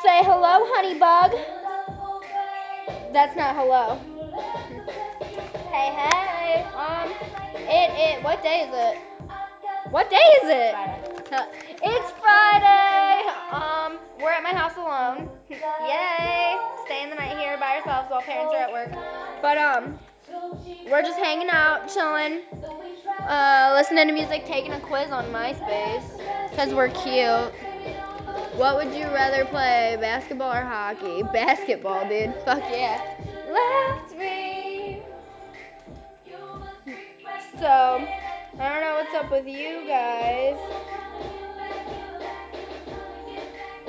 Say hello, honey bug. That's not hello. Hey, hey. What day is it? What day is it? It's Friday. We're at my house alone. Yay. Staying the night here by ourselves while parents are at work. But, we're just hanging out, chilling, listening to music, taking a quiz on MySpace, because we're cute. What would you rather play, basketball or hockey? Basketball, dude. Fuck yeah. Left me. So, I don't know what's up with you guys.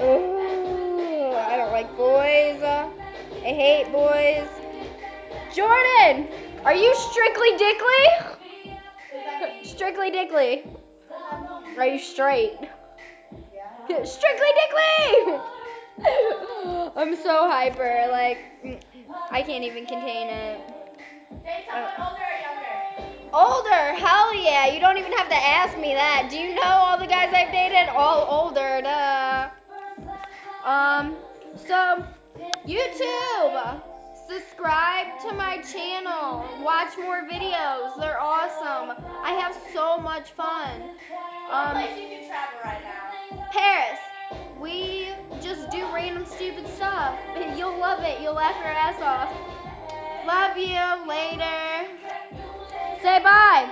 Ooh, I don't like boys. I hate boys. Jordan, are you Strictly Dickly? Strictly Dickly. Are you straight? Strictly Dickly! I'm so hyper, like, I can't even contain it. Older or younger? Older, hell yeah. You don't even have to ask me that. Do you know all the guys I've dated? All older, duh. So, YouTube, subscribe to my channel. Watch more videos. They're awesome. I have so much fun. What place you can travel right now? Paris. We just do random stupid stuff. You'll love it. You'll laugh your ass off. Love you. Later. Say bye.